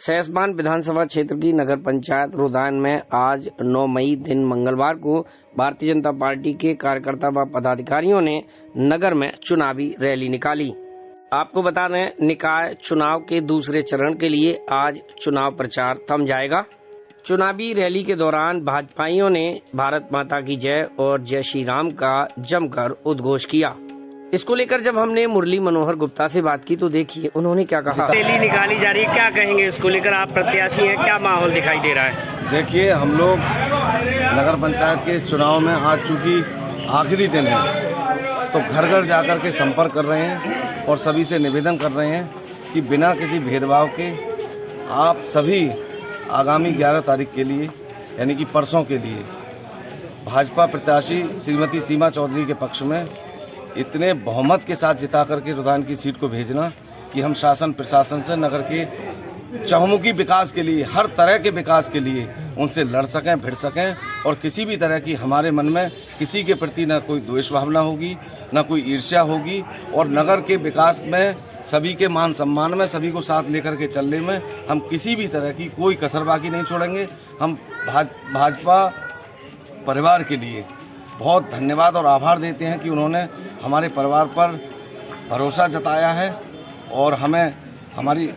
सहसपान विधानसभा क्षेत्र की नगर पंचायत रुदान में आज 9 मई दिन मंगलवार को भारतीय जनता पार्टी के कार्यकर्ता व पदाधिकारियों ने नगर में चुनावी रैली निकाली। आपको बता दें, निकाय चुनाव के दूसरे चरण के लिए आज चुनाव प्रचार थम जाएगा। चुनावी रैली के दौरान भाजपाइयों ने भारत माता की जय और जय श्री राम का जमकर उद्घोष किया। इसको लेकर जब हमने मुरली मनोहर गुप्ता से बात की तो देखिए उन्होंने क्या कहा। रैली निकाली जा रही है, क्या कहेंगे इसको लेकर? आप प्रत्याशी हैं, क्या माहौल दिखाई दे रहा है? देखिए, हम लोग नगर पंचायत के इस चुनाव में आज चूँकि आखिरी दिन है तो घर घर जाकर के संपर्क कर रहे हैं और सभी से निवेदन कर रहे हैं कि बिना किसी भेदभाव के आप सभी आगामी 11 तारीख के लिए यानी कि परसों के लिए भाजपा प्रत्याशी श्रीमती सीमा चौधरी के पक्ष में इतने बहुमत के साथ जिता करके रुदान की सीट को भेजना कि हम शासन प्रशासन से नगर के चहुमुखी विकास के लिए, हर तरह के विकास के लिए उनसे लड़ सकें, भिड़ सकें और किसी भी तरह की हमारे मन में किसी के प्रति न कोई द्वेष भावना होगी, न कोई ईर्ष्या होगी और नगर के विकास में सभी के मान सम्मान में सभी को साथ लेकर के चलने में हम किसी भी तरह की कोई कसर बाकी नहीं छोड़ेंगे। हम भाजपा परिवार के लिए बहुत धन्यवाद और आभार देते हैं कि उन्होंने हमारे परिवार पर भरोसा जताया है और हमें हमारी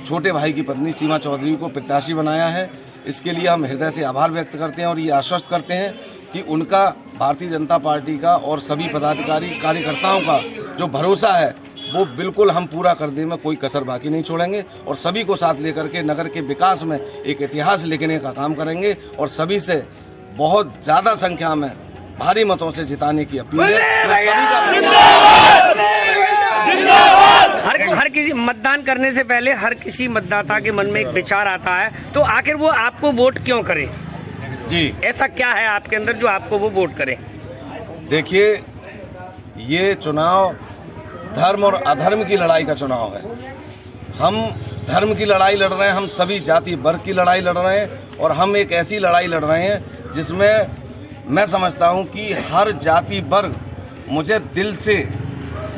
छोटे भाई की पत्नी सीमा चौधरी को प्रत्याशी बनाया है। इसके लिए हम हृदय से आभार व्यक्त करते हैं और ये आश्वस्त करते हैं कि उनका भारतीय जनता पार्टी का और सभी पदाधिकारी कार्यकर्ताओं का जो भरोसा है वो बिल्कुल हम पूरा करने में कोई कसर बाकी नहीं छोड़ेंगे और सभी को साथ लेकर के नगर के विकास में एक इतिहास लिखने का काम करेंगे और सभी से बहुत ज़्यादा संख्या में भारी मतों से जिताने की अपील है। हर किसी मतदान करने से पहले हर किसी मतदाता के मन में एक विचार आता है, तो आखिर वो आपको वोट क्यों करे? जी, ऐसा क्या है आपके अंदर जो आपको वो वोट करे? देखिए, ये चुनाव धर्म और अधर्म की लड़ाई का चुनाव है। हम धर्म की लड़ाई लड़ रहे हैं, हम सभी जाति वर्ग की लड़ाई लड़ रहे हैं और हम एक ऐसी लड़ाई लड़ रहे हैं जिसमें मैं समझता हूं कि हर जाति वर्ग मुझे दिल से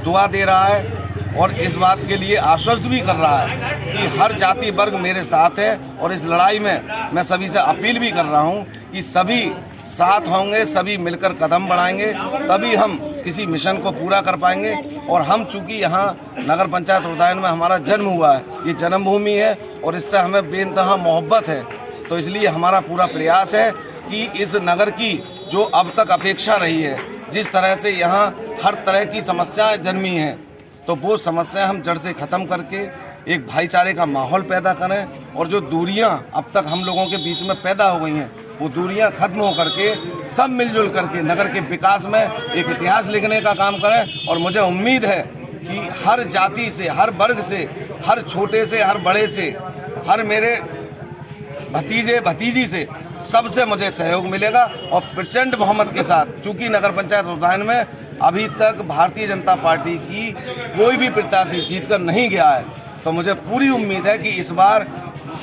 दुआ दे रहा है और इस बात के लिए आश्वस्त भी कर रहा है कि हर जाति वर्ग मेरे साथ है और इस लड़ाई में मैं सभी से अपील भी कर रहा हूं कि सभी साथ होंगे, सभी मिलकर कदम बढ़ाएंगे, तभी हम किसी मिशन को पूरा कर पाएंगे। और हम चूँकि यहाँ नगर पंचायत रुदान में हमारा जन्म हुआ है, ये जन्मभूमि है और इससे हमें बेइंतहा मोहब्बत है, तो इसलिए हमारा पूरा प्रयास है कि इस नगर की जो अब तक अपेक्षा रही है, जिस तरह से यहाँ हर तरह की समस्याएं जन्मी हैं, तो वो समस्याएं हम जड़ से ख़त्म करके एक भाईचारे का माहौल पैदा करें और जो दूरियां अब तक हम लोगों के बीच में पैदा हो गई हैं वो दूरियां खत्म हो करके सब मिलजुल करके नगर के विकास में एक इतिहास लिखने का काम करें। और मुझे उम्मीद है कि हर जाति से, हर वर्ग से, हर छोटे से, हर बड़े से, हर मेरे भतीजे भतीजी से सबसे मुझे सहयोग मिलेगा और प्रचंड बहुमत के साथ, चूंकि नगर पंचायत रुदान में अभी तक भारतीय जनता पार्टी की कोई भी प्रत्याशी जीतकर नहीं गया है, तो मुझे पूरी उम्मीद है कि इस बार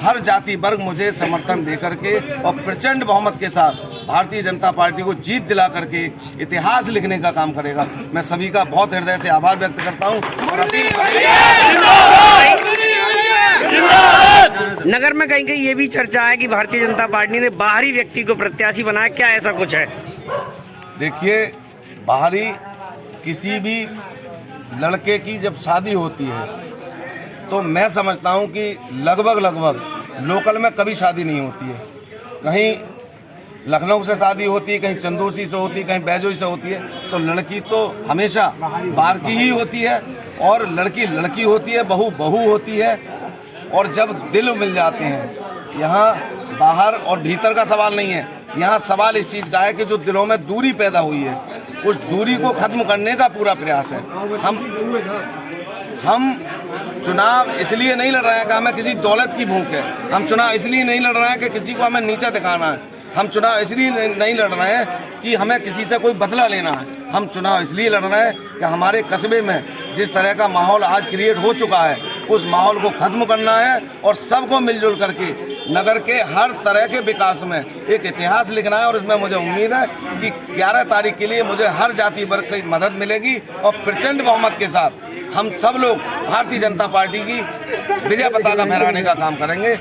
हर जाति वर्ग मुझे समर्थन दे करके और प्रचंड बहुमत के साथ भारतीय जनता पार्टी को जीत दिला करके इतिहास लिखने का काम करेगा। मैं सभी का बहुत हृदय से आभार व्यक्त करता हूँ और अपील नगर में कहीं कहीं ये भी चर्चा है कि भारतीय जनता पार्टी ने बाहरी व्यक्ति को प्रत्याशी बनाया, क्या ऐसा कुछ है? देखिए, बाहरी किसी भी लड़के की जब शादी होती है तो मैं समझता हूं कि लगभग लोकल में कभी शादी नहीं होती है। कहीं लखनऊ से शादी होती है, कहीं चंदोसी से होती है, कहीं बैजोई से होती है, तो लड़की तो हमेशा बाहर की ही होती है और लड़की लड़की होती है, बहू बहू होती है। और जब दिल मिल जाते हैं, यहाँ बाहर और भीतर का सवाल नहीं है, यहाँ सवाल इस चीज़ का है कि जो दिलों में दूरी पैदा हुई है उस दूरी को खत्म करने का पूरा प्रयास है। हम चुनाव इसलिए नहीं लड़ रहे हैं कि हमें किसी दौलत की भूख है, हम चुनाव इसलिए नहीं लड़ रहे हैं कि किसी को हमें नीचा दिखाना है, हम चुनाव इसलिए नहीं लड़ रहे हैं कि हमें किसी से कोई बदला लेना है, हम चुनाव इसलिए लड़ रहे हैं कि हमारे कस्बे में जिस तरह का माहौल आज क्रिएट हो चुका है उस माहौल को खत्म करना है और सबको मिलजुल करके नगर के हर तरह के विकास में एक इतिहास लिखना है। और इसमें मुझे उम्मीद है कि 11 तारीख के लिए मुझे हर जाति वर्ग की मदद मिलेगी और प्रचंड बहुमत के साथ हम सब लोग भारतीय जनता पार्टी की विजय पताका फहराने का काम करेंगे।